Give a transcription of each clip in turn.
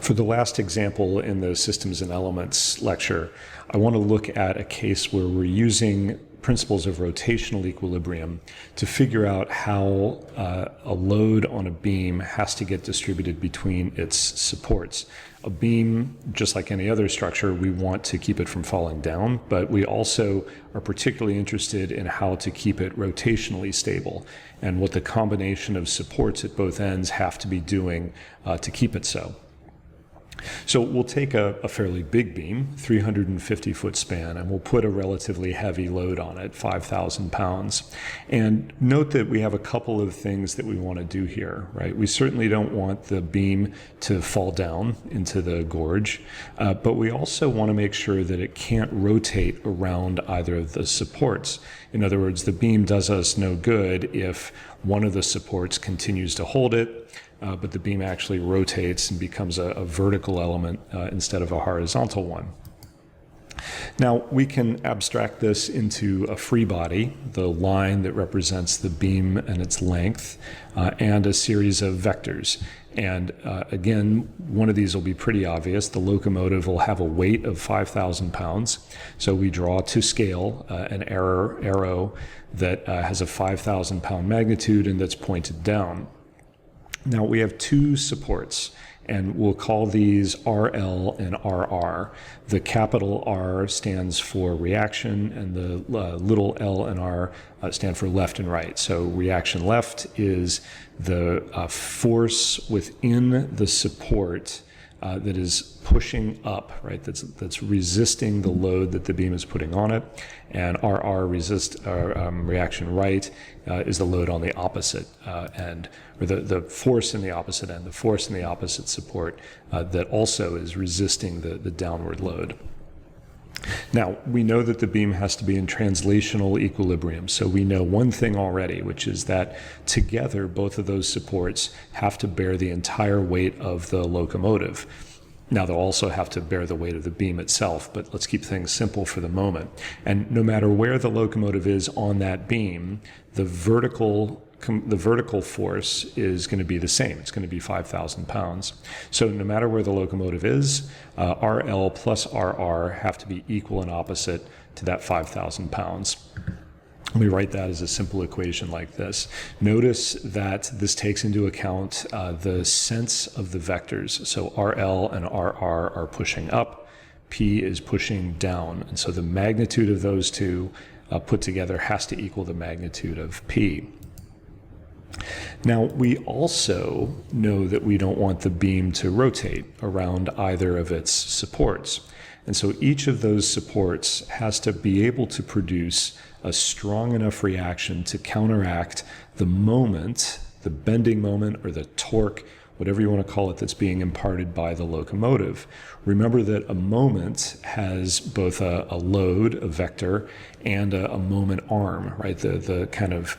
For the last example in the Systems and Elements lecture, I want to look at a case where we're using principles of rotational equilibrium to figure out how a load on a beam has to get distributed between its supports. A beam, just like any other structure, we want to keep it from falling down, but we also are particularly interested in how to keep it rotationally stable and what the combination of supports at both ends have to be doing to keep it so. So we'll take a fairly big beam, 350-foot span, and we'll put a relatively heavy load on it, 5,000 pounds. And note that we have a couple of things that we want to do here, right? We certainly don't want the beam to fall down into the gorge, but we also want to make sure that it can't rotate around either of the supports. In other words, the beam does us no good if one of the supports continues to hold it, but the beam actually rotates and becomes a vertical element instead of a horizontal one. Now, we can abstract this into a free body, the line that represents the beam and its length, and a series of vectors. And again, one of these will be pretty obvious. The locomotive will have a weight of 5,000 pounds. So we draw to scale an arrow that has a 5,000 pound magnitude and that's pointed down. Now we have two supports, and we'll call these RL and RR. The capital R stands for reaction, and the little l and r stand for left and right. So reaction left is the force within the support that is pushing up, right? That's resisting the load that the beam is putting on it, and reaction right is the load on the opposite end, or the force in the opposite end, the force in the opposite support that also is resisting the downward load. Now, we know that the beam has to be in translational equilibrium, so we know one thing already, which is that together both of those supports have to bear the entire weight of the locomotive. Now, they'll also have to bear the weight of the beam itself, but let's keep things simple for the moment. And no matter where the locomotive is on that beam, the vertical force is going to be the same. It's going to be 5,000 pounds. So no matter where the locomotive is, RL plus RR have to be equal and opposite to that 5,000 pounds. Let me write that as a simple equation like this. Notice that this takes into account the sense of the vectors. So RL and RR are pushing up, P is pushing down. And so the magnitude of those two put together has to equal the magnitude of P. Now, we also know that we don't want the beam to rotate around either of its supports. And so each of those supports has to be able to produce a strong enough reaction to counteract the moment, the bending moment or the torque, whatever you want to call it, that's being imparted by the locomotive. Remember that a moment has both a load, a vector, and a moment arm, right? The kind of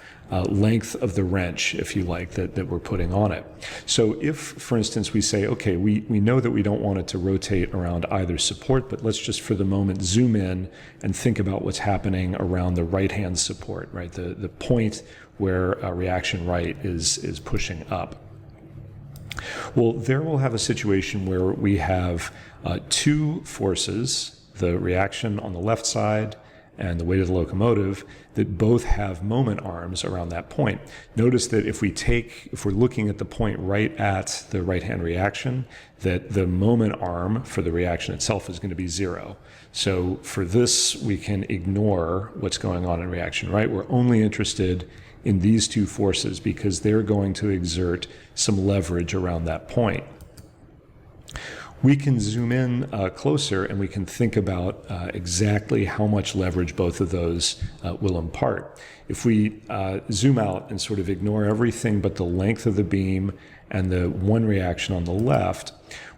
length of the wrench, if you like, that we're putting on it. So if, for instance, we say, okay, we know that we don't want it to rotate around either support, but let's just for the moment zoom in and think about what's happening around the right-hand support, right? The point where reaction right is pushing up. Well, there we'll have a situation where we have two forces, the reaction on the left side and the weight of the locomotive, that both have moment arms around that point. Notice that if we're looking at the point right at the right-hand reaction, that the moment arm for the reaction itself is going to be 0. So for this, we can ignore what's going on in reaction right. We're only interested in these two forces because they're going to exert some leverage around that point. We can zoom in closer and we can think about exactly how much leverage both of those will impart. If we zoom out and sort of ignore everything but the length of the beam and the one reaction on the left,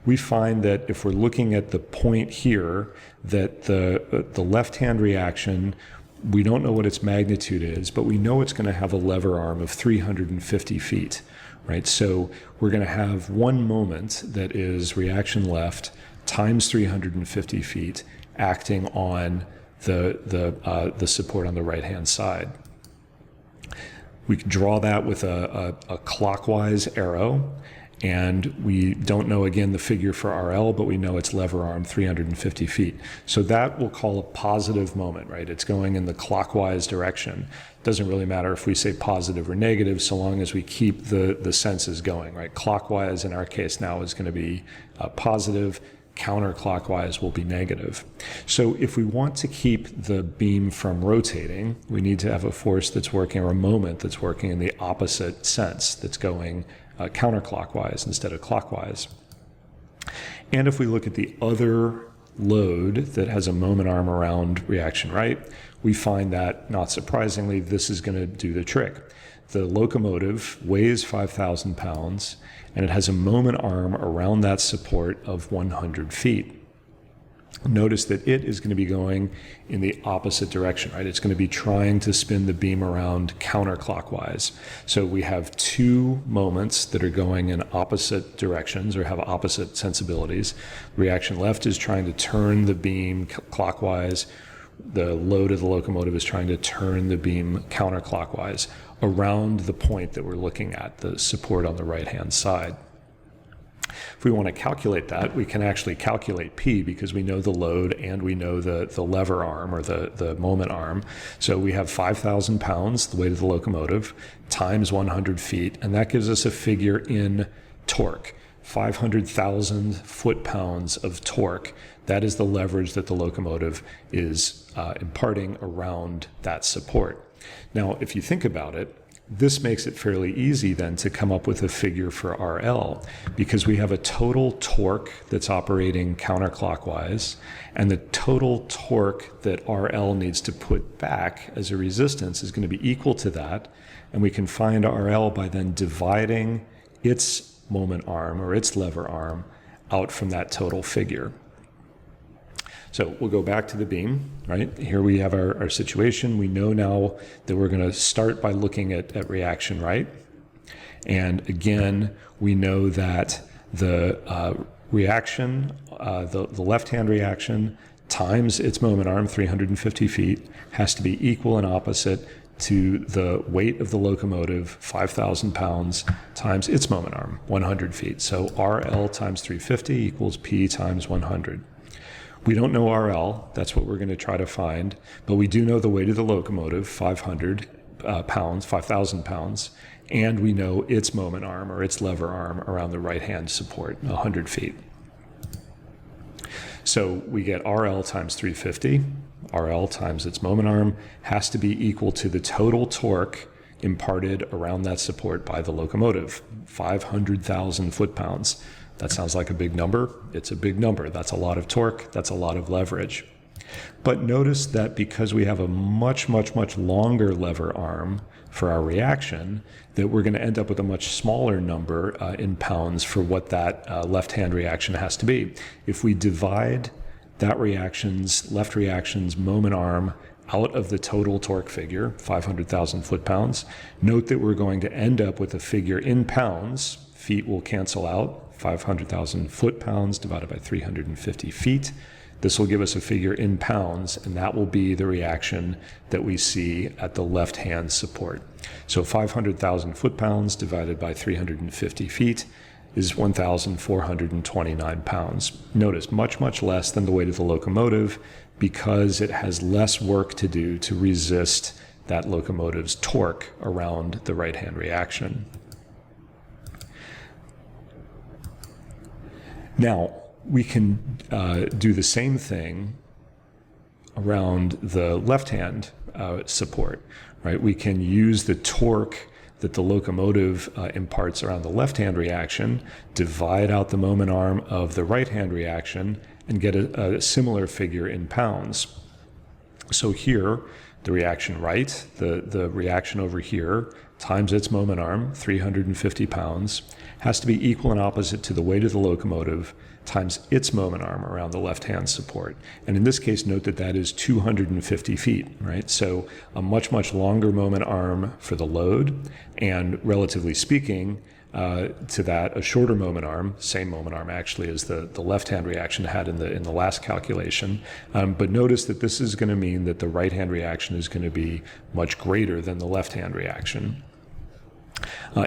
we find that if we're looking at the point here, that the left-hand reaction, we don't know what its magnitude is, but we know it's going to have a lever arm of 350 feet. Right, so we're going to have one moment that is reaction left times 350 feet acting on the support on the right-hand side. We can draw that with a clockwise arrow, And we don't know, again, the figure for RL, but we know it's lever arm 350 feet. So that we'll call a positive moment, right? It's going in the clockwise direction. Doesn't really matter if we say positive or negative, so long as we keep the senses going, right? Clockwise, in our case now, is going to be positive. Counterclockwise will be negative. So if we want to keep the beam from rotating, we need to have a force that's working, or a moment that's working in the opposite sense, that's going counterclockwise instead of clockwise. And if we look at the other load that has a moment arm around reaction right, we find that, not surprisingly, this is going to do the trick. The locomotive weighs 5,000 pounds, and it has a moment arm around that support of 100 feet. Notice that it is going to be going in the opposite direction, right? It's going to be trying to spin the beam around counterclockwise. So we have two moments that are going in opposite directions or have opposite sensibilities. Reaction left is trying to turn the beam clockwise. The load of the locomotive is trying to turn the beam counterclockwise around the point that we're looking at, the support on the right-hand side. If we want to calculate that, we can actually calculate P, because we know the load and we know the lever arm, or the moment arm. So we have 5,000 pounds, the weight of the locomotive, times 100 feet, and that gives us a figure in torque. 500,000 foot-pounds of torque. That is the leverage that the locomotive is imparting around that support. Now, if you think about it, this makes it fairly easy then to come up with a figure for RL, because we have a total torque that's operating counterclockwise, and the total torque that RL needs to put back as a resistance is going to be equal to that, and we can find RL by then dividing its moment arm, or its lever arm, out from that total figure. So we'll go back to the beam, right? Here we have our situation. We know now that we're going to start by looking at reaction right. And again, we know that the reaction, the left-hand reaction times its moment arm, 350 feet, has to be equal and opposite to the weight of the locomotive, 5,000 pounds, times its moment arm, 100 feet. So RL times 350 equals P times 100. We don't know RL, that's what we're going to try to find, but we do know the weight of the locomotive, 500 pounds, 5,000 pounds, and we know its moment arm, or its lever arm, around the right-hand support, 100 feet. So we get RL times 350, RL times its moment arm, has to be equal to the total torque imparted around that support by the locomotive, 500,000 foot-pounds. That sounds like a big number. It's a big number. That's a lot of torque. That's a lot of leverage. But notice that because we have a much, much, much longer lever arm for our reaction, that we're going to end up with a much smaller number in pounds for what that left-hand reaction has to be. If we divide that left reaction's moment arm out of the total torque figure, 500,000 foot-pounds, note that we're going to end up with a figure in pounds. Feet will cancel out. 500,000 foot-pounds divided by 350 feet. This will give us a figure in pounds, and that will be the reaction that we see at the left-hand support. So 500,000 foot-pounds divided by 350 feet is 1,429 pounds. Notice, much, much less than the weight of the locomotive, because it has less work to do to resist that locomotive's torque around the right-hand reaction. Now, we can do the same thing around the left-hand support, right? We can use the torque that the locomotive imparts around the left-hand reaction, divide out the moment arm of the right-hand reaction, and get a similar figure in pounds. So here, the reaction right, the reaction over here, times its moment arm, 350 pounds, has to be equal and opposite to the weight of the locomotive times its moment arm around the left-hand support. And in this case, note that that is 250 feet, right? So a much, much longer moment arm for the load, and relatively speaking, to that, a shorter moment arm, same moment arm actually as the left-hand reaction had in the last calculation. But notice that this is going to mean that the right-hand reaction is going to be much greater than the left-hand reaction.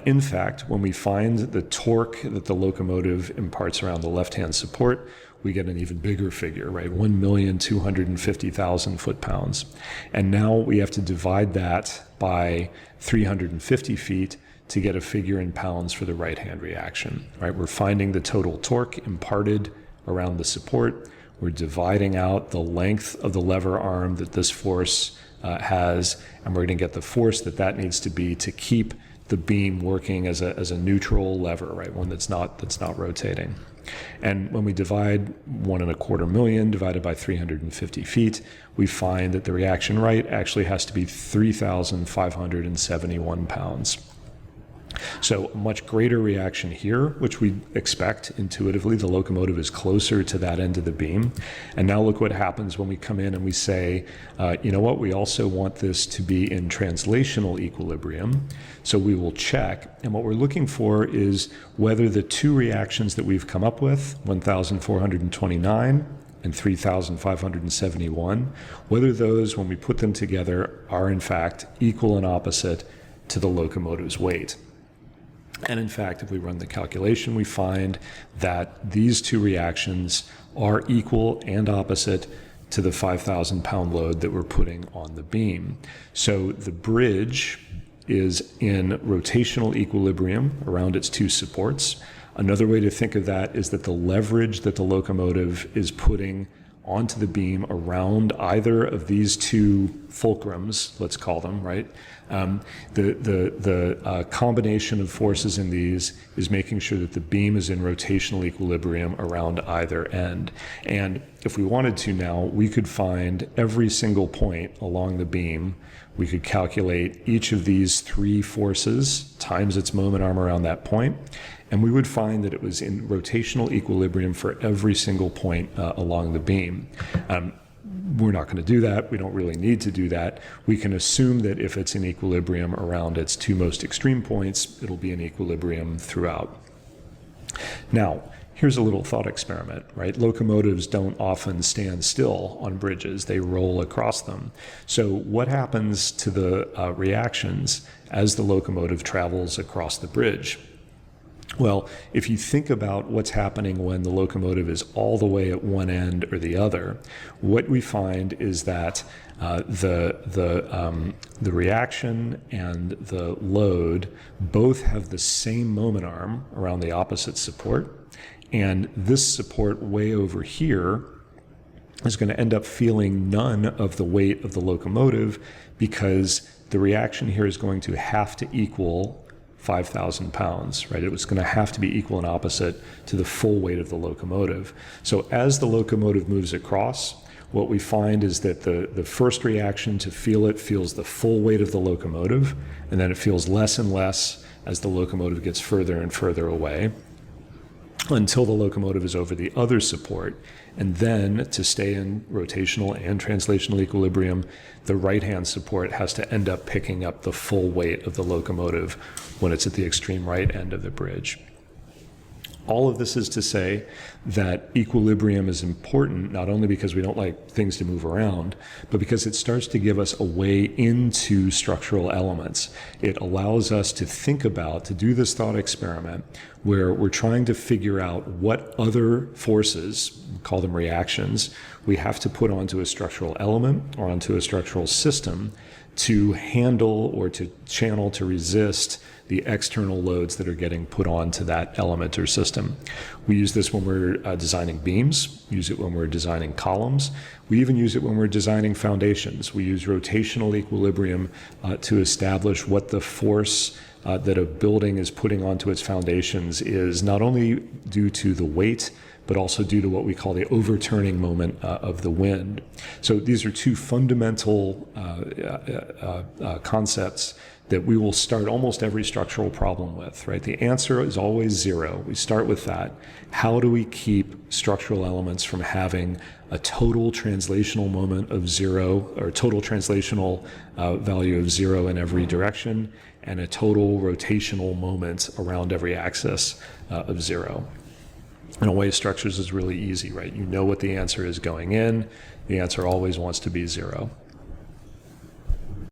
In fact, when we find the torque that the locomotive imparts around the left-hand support, we get an even bigger figure, right? 1,250,000 foot-pounds. And now we have to divide that by 350 feet to get a figure in pounds for the right-hand reaction, right? We're finding the total torque imparted around the support. We're dividing out the length of the lever arm that this force has, and we're going to get the force that needs to be to keep the beam working as a neutral lever, right? One that's not rotating. And when we divide 1.25 million divided by 350 feet, we find that the reaction right actually has to be 3,571 pounds. So a much greater reaction here, which we expect intuitively. The locomotive is closer to that end of the beam. And now look what happens when we come in and we say, you know what, we also want this to be in translational equilibrium. So we will check, and what we're looking for is whether the two reactions that we've come up with, 1,429 and 3,571, whether those, when we put them together, are in fact equal and opposite to the locomotive's weight. And in fact, if we run the calculation, we find that these two reactions are equal and opposite to the 5,000 pound load that we're putting on the beam. So the bridge is in rotational equilibrium around its two supports. Another way to think of that is that the leverage that the locomotive is putting onto the beam around either of these two fulcrums, let's call them, right? The combination of forces in these is making sure that the beam is in rotational equilibrium around either end. And if we wanted to now, we could find every single point along the beam. We could calculate each of these three forces times its moment arm around that point, and we would find that it was in rotational equilibrium for every single point along the beam. We're not going to do that. We don't really need to do that. We can assume that if it's in equilibrium around its two most extreme points, it'll be in equilibrium throughout. Now, here's a little thought experiment, right? Locomotives don't often stand still on bridges. They roll across them. So what happens to the reactions as the locomotive travels across the bridge? Well, if you think about what's happening when the locomotive is all the way at one end or the other, what we find is that the reaction and the load both have the same moment arm around the opposite support, and this support way over here is going to end up feeling none of the weight of the locomotive because the reaction here is going to have to equal 5,000 pounds, right? It was going to have to be equal and opposite to the full weight of the locomotive. So as the locomotive moves across, what we find is that the first reaction to feel it feels the full weight of the locomotive, and then it feels less and less as the locomotive gets further and further away until the locomotive is over the other support. And then to stay in rotational and translational equilibrium, the right-hand support has to end up picking up the full weight of the locomotive when it's at the extreme right end of the bridge. All of this is to say that equilibrium is important, not only because we don't like things to move around, but because it starts to give us a way into structural elements. It allows us to think about, to do this thought experiment, where we're trying to figure out what other forces, we call them reactions, we have to put onto a structural element or onto a structural system to handle or to channel, to resist the external loads that are getting put onto that element or system. We use this when we're designing beams, use it when we're designing columns. We even use it when we're designing foundations. We use rotational equilibrium to establish what the force that a building is putting onto its foundations is, not only due to the weight, but also due to what we call the overturning moment of the wind. So these are two fundamental concepts that we will start almost every structural problem with, right? The answer is always zero. We start with that. How do we keep structural elements from having a total translational moment of zero, or total translational value of zero in every direction, and a total rotational moment around every axis of zero? In a way, structures is really easy, right? You know what the answer is going in. The answer always wants to be zero.